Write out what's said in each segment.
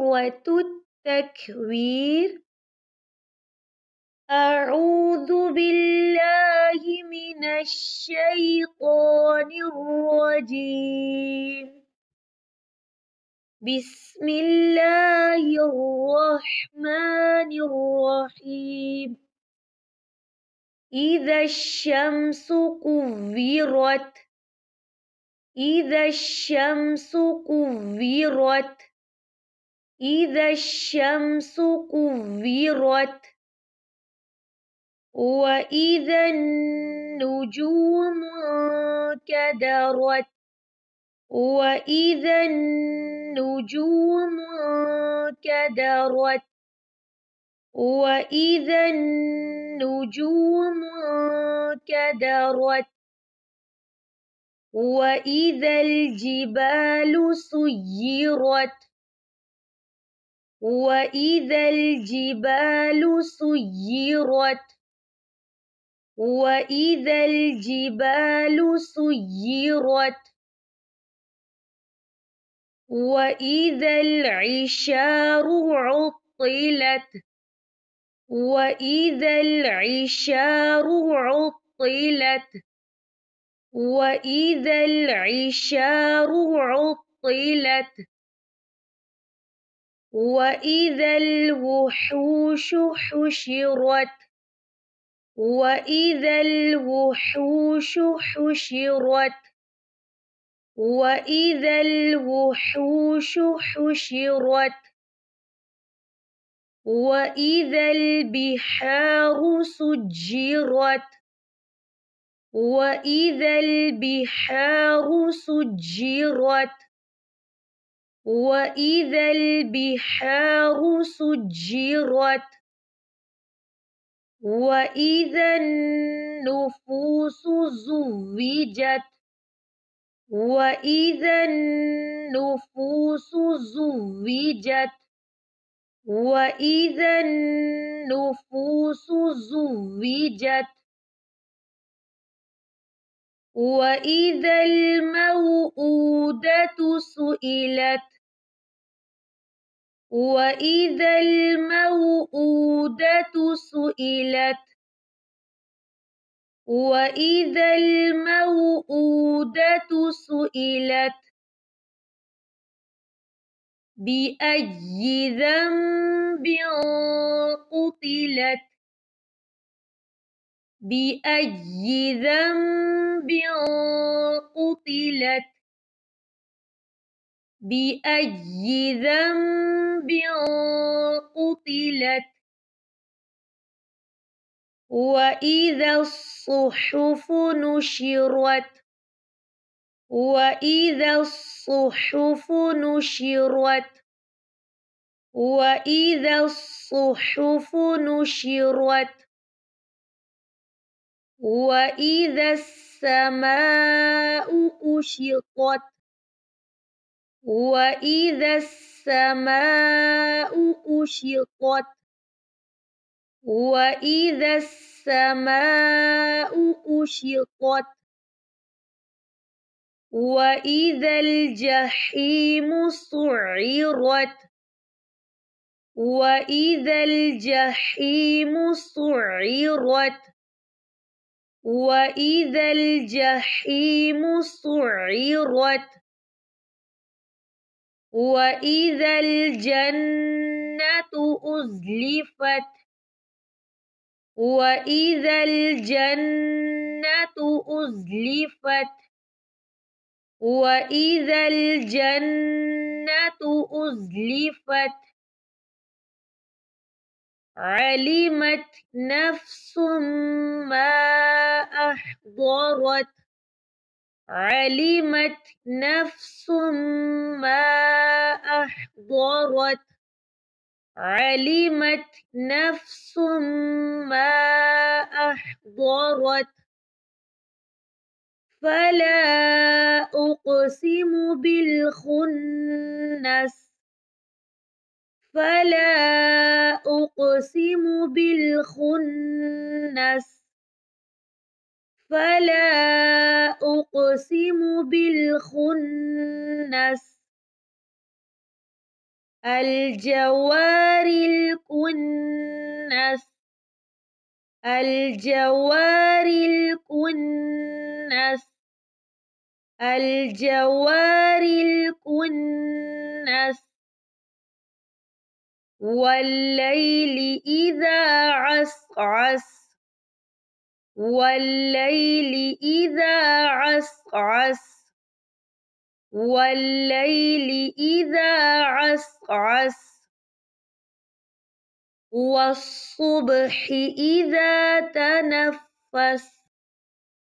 سورة التكوير. أعوذ بالله من الشيطان الرجيم. بسم الله الرحمن الرحيم. إذا الشمس كورت. إذا الشمس كورت. إذا الشمس كورت. وإذا النجوم انكدرت. وإذا النجوم انكدرت. وإذا النجوم انكدرت. وإذا الجبال سيرت. وإذا الجبال سيرت. وإذا الجبال سيرت. وإذا العشار عطلت. وإذا العشار عطلت. وإذا العشار عطلت. وإذا الوحوش حشرت. وإذا الوحوش حشرت. وإذا الوحوش حشرت. وإذا البحار سجرت. وإذا البحار سجرت. وإذا البحار سجرت. وإذا النفوس زوجت. وإذا النفوس زوجت. وإذا النفوس زوجت. وإذا الموءودة سئلت. وإذا الموءودة سئلت. وإذا الموءودة سئلت. بأي ذنب قتلت. بأي ذنب قتلت. بأي ذنب قتلت. وإذا الصحف نشرت. وإذا الصحف نشرت. وإذا الصحف نشرت. وإذا السماء كشطت. وإذا السماء كشطت. وإذا السماء كشطت. وإذا الجحيم سعرت. وإذا الجحيم سعرت. وإذا الجحيم سعرت. وإذا الجنة أزلفت. وإذا الجنة أزلفت. وإذا الجنة أزلفت. علمت نفس ما أحضرت. علمت نفس ما أحضرت. علمت نفس ما أحضرت. فلا أقسم بالخنس. فلا أقسم بالخنس. فلا أقسم بالخنس. الجوار الكنس الجوار الكنس الجوار الكنس والليل إذا عسعس والليل إذا عسعس والليل إذا عسعس والصبح إذا تنفس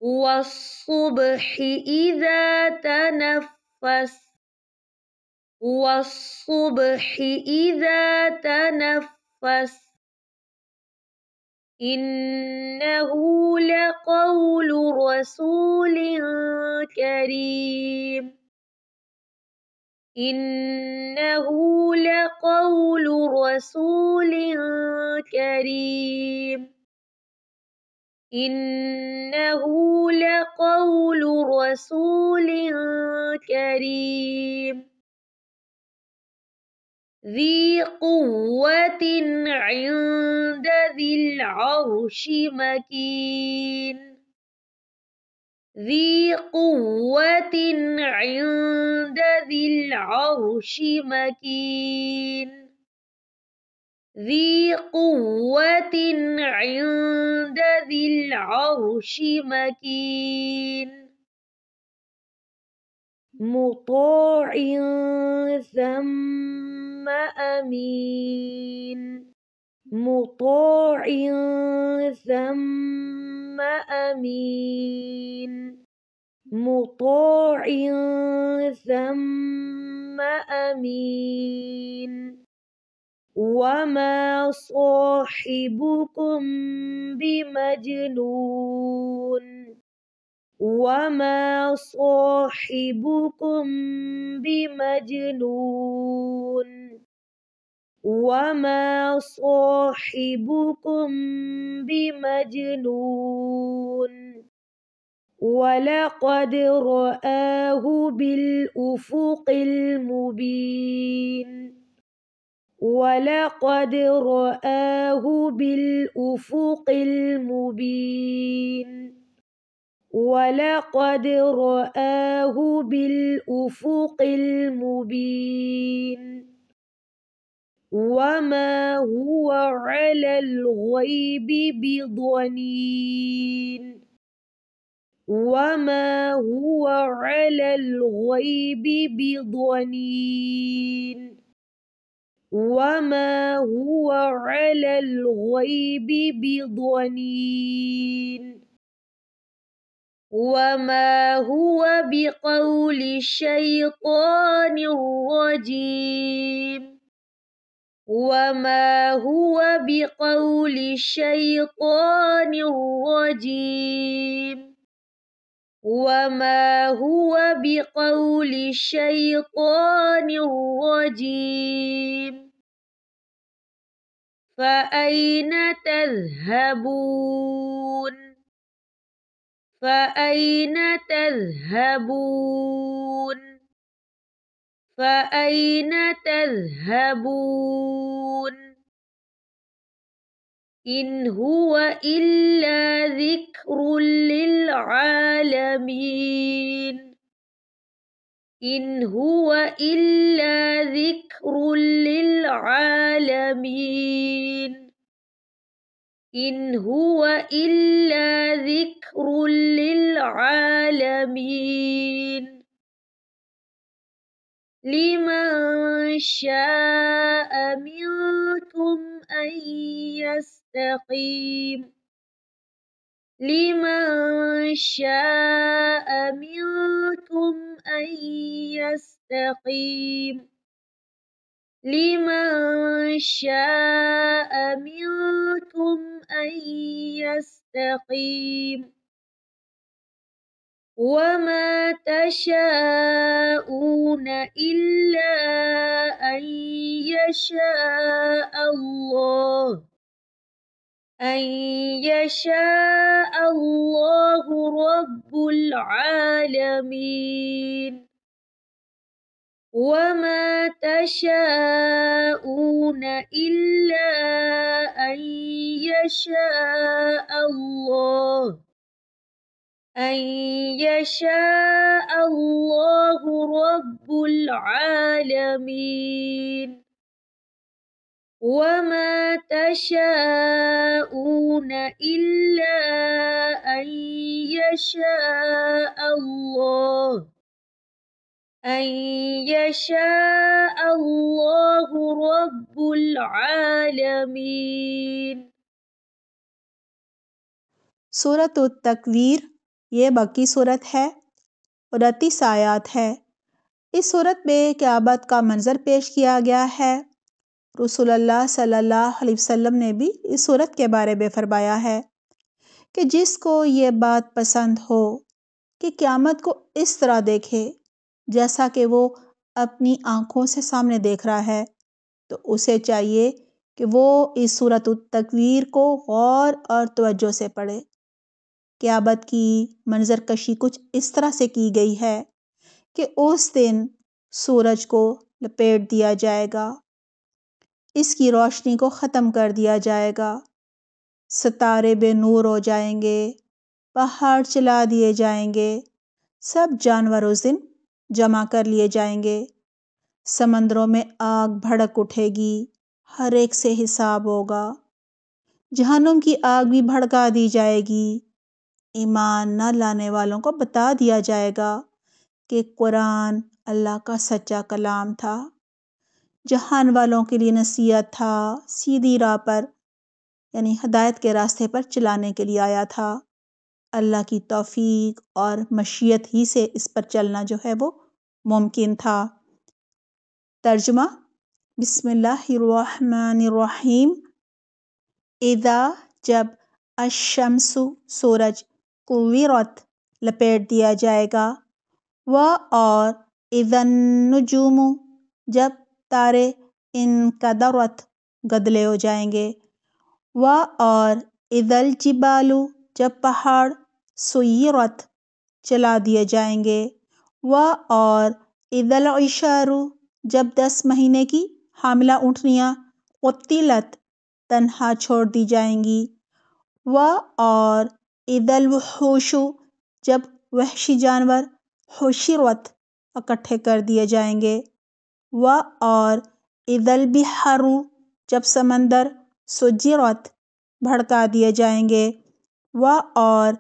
والصبح إذا تنفس والصبح إذا تنفس إنه لقول رسول كريم إنه لقول رسول كريم إنه لقول رسول كريم ذي قوة عند ذي العرش مكين ذي قوة عند ذي العرش مكين ذي قوة عند ذي العرش مكين مطاع ثم أمين مطاع ثم أمين مطاع ثم أمين وما صاحبكم بمجنون وما صاحبكم بمجنون وما صاحبكم بمجنون ولقد رآه بالأفق المبين ولقد رآه بالأفق المبين ولقد رآه بالأفق المبين وما هو على الغيب بضنين وما هو على الغيب بضنين وما هو على الغيب بضنين وما هو بقول شيطان رجيم وما هو بقول شيطان رجيم وما هو بقول شيطان رجيم فأين تذهبون فأين تذهبون فأين تذهبون إن هو إلا ذكر للعالمين إن هو إلا ذكر للعالمين إن هو إلا ذكر للعالمين لمن شاء منكم أن يستقيم لمن شاء منكم أن يستقيم لمن شاء منكم أن يستقيم وما تشاءون إلا أن يشاء الله رب العالمين وما تشاءون إلا أن يشاء الله رب العالمين. وما تشاءون إلا أن يشاء الله رب العالمين. سورۃ التکویر یہ مکی صورت ہے اور 38 آیات ہے۔ اس صورت میں قیامت کا منظر پیش کیا گیا ہے۔ رسول اللہ صلی اللہ علیہ وسلم نے بھی اس صورت کے بارے میں فرمایا ہے کہ جس کو یہ بات پسند ہو کہ قیامت کو اس طرح دیکھے جیسا کہ وہ اپنی آنکھوں سے سامنے دیکھ رہا ہے، تو اسے چاہیے کہ وہ اس سورۃ التکویر کو غور اور توجہ سے پڑھے۔ قیامت کی منظر کشی کچھ اس طرح سے کی گئی ہے کہ اس دن سورج کو لپیٹ دیا جائے گا، اس کی روشنی کو ختم کر دیا جائے گا، ستارے بے نور ہو جائیں گے، پہاڑ چلا دیے جائیں گے، سب جانور اس دن جمع کر لیے جائیں گے، سمندروں میں آگ بھڑک اٹھے گی، ہر ایک سے حساب ہوگا، جہنم کی آگ بھی بھڑکا دی جائے گی۔ ایمان نہ لانے والوں کو بتا دیا جائے گا کہ قرآن اللہ کا سچا کلام تھا، جہان والوں کے لیے نصیحت تھا، سیدھی راہ پر یعنی ہدایت کے راستے پر چلانے کے لیے آیا تھا۔ اللہ کی توفیق اور مشیت ہی سے اس پر چلنا جو ہے وہ ممکن تھا۔ ترجمہ: بسم اللہ الرحمن الرحیم۔ اذا جب، الشمس سورج، کوورت لپیٹ دیا جائے گا، اور اذا النجوم جب تارے، انکدرت گدلے ہو جائیں گے، اور اذا الجبال جب پہاڑ، سیرت چلا دیے جائیں گے، اور اذا العشار جب 10 مہینے کی حاملہ اونٹنیاں قتلت تنہا چھوڑ دی جائیں گی، اور اذا الوحوش جب وحشی جانور حشرت اکٹھے کر دیے جائیں گے، اور اذا البحر جب سمندر سجرت بھڑکا دیے جائیں گے، اور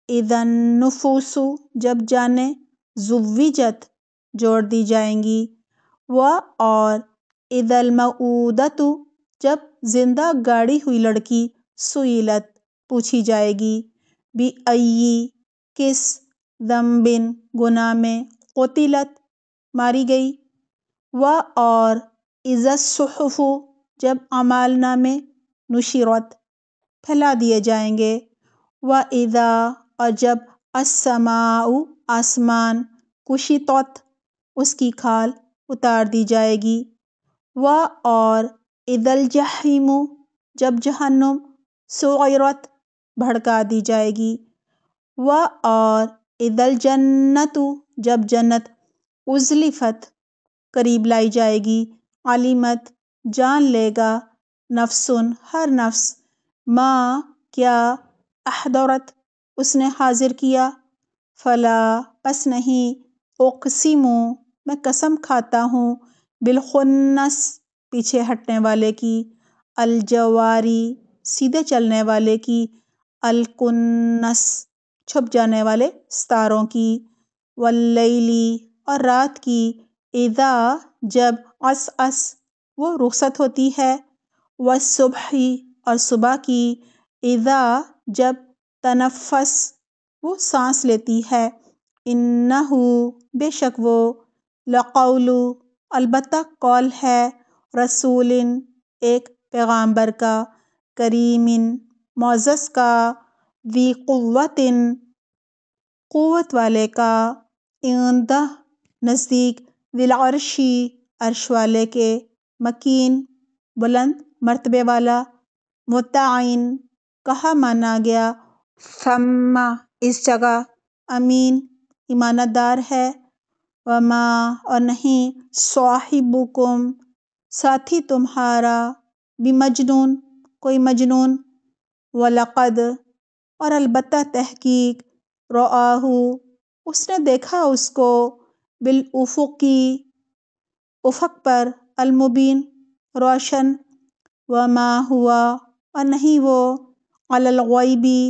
اذا النفوس جب جانیں زوجت جوڑ دی جائیں گی، اور اذا الموءودۃ جب زندہ گاڑی ہوئی لڑکی سئلت پوچھی جائے گی، بِأَيِّ کس، ذنب گناہ میں، قتلت ماری گئی، اور اذا الصحف جب اعمال نامے نشرت پھیلا دیے جائیں گے، وَإِذَا اور جب السماء آسمان، کشطت اس کی کھال اتار دی جائے گی، اور اذا الجحیم جب جہنم سعرت بھڑکا دی جائے گی، اور اذا الجنت جب جنت ازلفت قریب لائی جائے گی، علمت جان لے گا، نفس ہر نفس، ما کیا، احضرت اس نے حاضر کیا، فلا پس نہیں، اقسم میں قسم کھاتا ہوں، بالخنس پیچھے ہٹنے والے کی، الجواری سیدھے چلنے والے کی، الکنس چھپ جانے والے ستاروں کی، واللیل اور رات کی، اذا جب عسعس وہ رخصت ہوتی ہے، والصبح اور صبح کی، اذا جب تنفس وہ سانس لیتی ہے، انہ بے شک وہ، لقول البتہ قول ہے، رسول ایک پیغامبر کا، کریم معزز کا، ذی قوت قوت والے کا، عندہ نزدیک، ذی العرش عرش والے کے، مکین بلند مرتبے والا، مطاع کہا مانا گیا، ثم اس جگہ، امین امانت دار ہے، وما اور نہیں صاحبکم ساتھی تمہارا بمجنون کوئی مجنون، وَلَقَدْ اور البتہ تحقیق رآہ اس نے دیکھا اس کو بالافقی افق پر المبین روشن، وما ہوا اور نہیں وہ علی الغیبی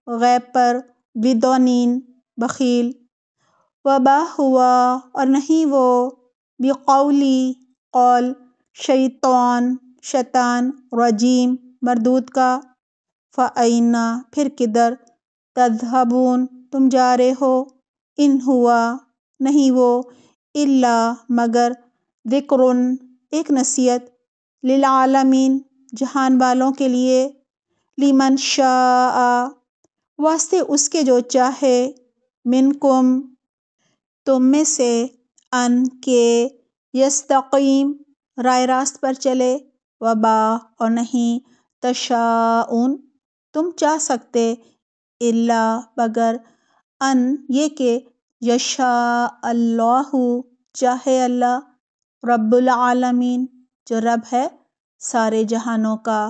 غیب پر بضنین بخیل، وما ہوا اور نہیں وہ بقولی قول شیطان رجیم مردود کا، فَأَیْنَ پھر کدھر تذہبون تم جا رہے ہو، ان ہوا نہیں وہ الا مگر ذکر ایک نصیحت للعالمین جہان والوں کے لیے، لمن شاء واسطے اس کے جو چاہے، منکم تم میں سے، ان کے یستقیم رائے راست پر چلے، وما اور نہیں تشاءون تم چاہ سکتے، الا مگر ان یہ کہ یشاء اللہ چاہے اللہ، رب العالمین جو رب ہے سارے جہانوں کا۔